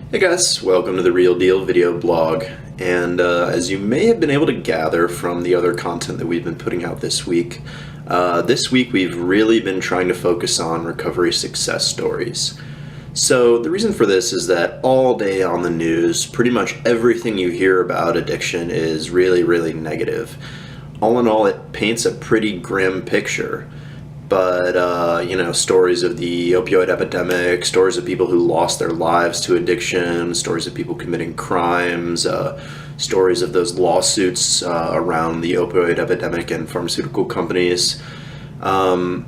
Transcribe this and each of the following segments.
Hey guys, welcome to the Real Deal video blog. And as you may have been able to gather from the other content that we've been putting out this week we've really been trying to focus on recovery success stories. So the reason for this is that all day on the news, pretty much everything you hear about addiction is really, really negative. All in all, it paints a pretty grim picture. But, stories of the opioid epidemic, stories of people who lost their lives to addiction, stories of people committing crimes, stories of those lawsuits around the opioid epidemic and pharmaceutical companies. And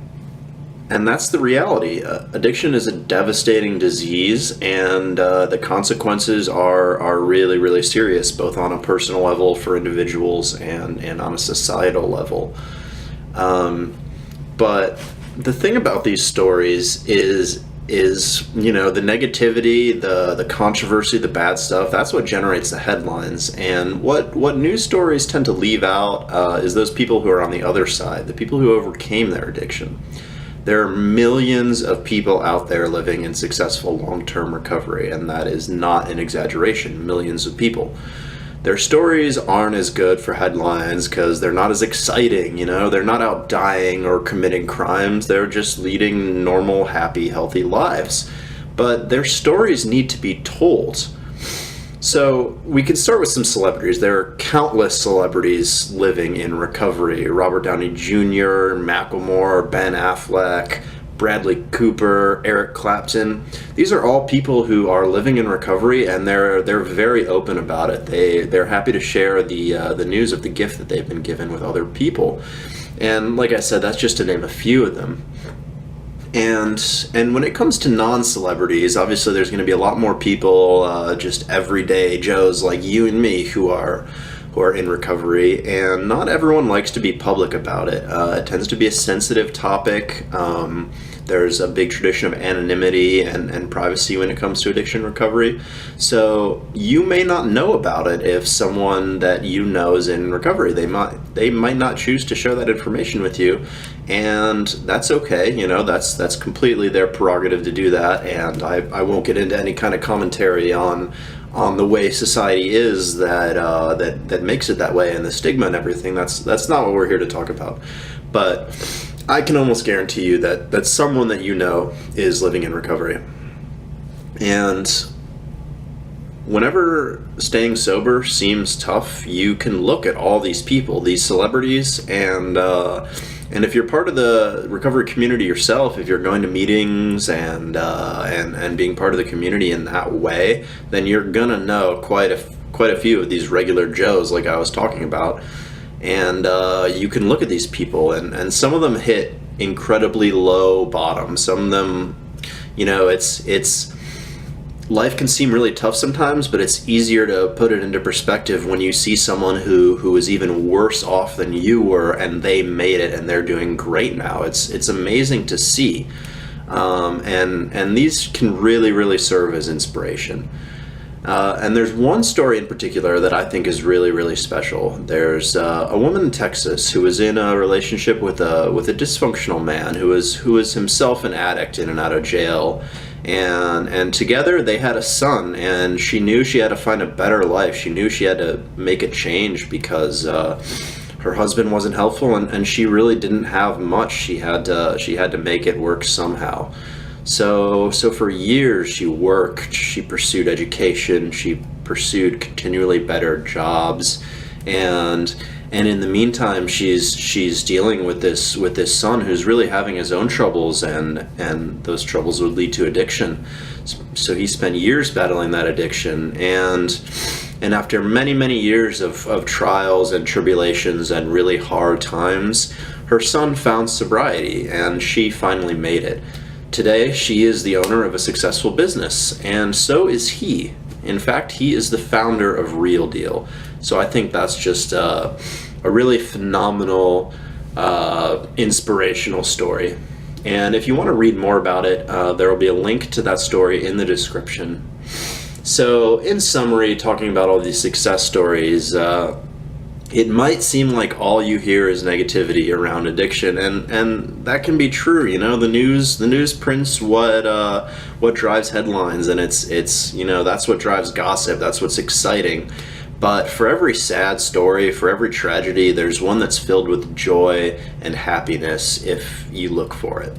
that's the reality. Addiction is a devastating disease, and the consequences are really, really serious, both on a personal level for individuals and on a societal level. But the thing about these stories is the negativity, the controversy, the bad stuff. That's what generates the headlines. And what news stories tend to leave out is those people who are on the other side, the people who overcame their addiction. There are millions of people out there living in successful long-term recovery, and that is not an exaggeration. Millions of people. Their stories aren't as good for headlines because they're not as exciting, they're not out dying or committing crimes, they're just leading normal, happy, healthy lives. But their stories need to be told. So we can start with some celebrities. There are countless celebrities living in recovery. Robert Downey Jr., Macklemore, Ben Affleck, Bradley Cooper, Eric Clapton. These are all people who are living in recovery, and they're very open about it. They're happy to share the news of the gift that they've been given with other people. And like I said, that's just to name a few of them. And when it comes to non-celebrities, obviously there's going to be a lot more people, just everyday Joes like you and me who are in recovery, and not everyone likes to be public about it. It tends to be a sensitive topic. There's a big tradition of anonymity and privacy when it comes to addiction recovery. So you may not know about it if someone that you know is in recovery. They might not choose to share that information with you, and that's okay. That's completely their prerogative to do that, and I won't get into any kind of commentary on the way society is that makes it that way, and the stigma and everything. That's not what we're here to talk about. But I can almost guarantee you that someone that you know is living in recovery. And whenever staying sober seems tough, you can look at all these people, these celebrities, and if you're part of the recovery community yourself, if you're going to meetings and being part of the community in that way, then you're gonna know quite a few of these regular Joes like I was talking about. And you can look at these people, and some of them hit incredibly low bottom. Some of them, it's life can seem really tough sometimes, but it's easier to put it into perspective when you see someone who is even worse off than you were, and they made it, and they're doing great now. It's amazing to see, and these can really, really serve as inspiration. And there's one story in particular that I think is really, really special. There's a woman in Texas who was in a relationship with a dysfunctional man who was himself an addict in and out of jail. And together they had a son, and she knew she had to find a better life. She knew she had to make a change because her husband wasn't helpful, and she really didn't have much. She had to make it work somehow. So for years she worked, she pursued education, she pursued continually better jobs, and in the meantime she's dealing with this son who's really having his own troubles, and those troubles would lead to addiction. So he spent years battling that addiction, and after many, many years of trials and tribulations and really hard times, her son found sobriety, and she finally made it. Today, she is the owner of a successful business, and so is he. In fact, he is the founder of Real Deal. So I think that's just a really phenomenal, inspirational story. And if you want to read more about it, there will be a link to that story in the description. So in summary, talking about all these success stories, it might seem like all you hear is negativity around addiction, and that can be true. You know, the news prints what drives headlines, and it's you know, that's what drives gossip, that's what's exciting. But for every sad story, for every tragedy, there's one that's filled with joy and happiness if you look for it.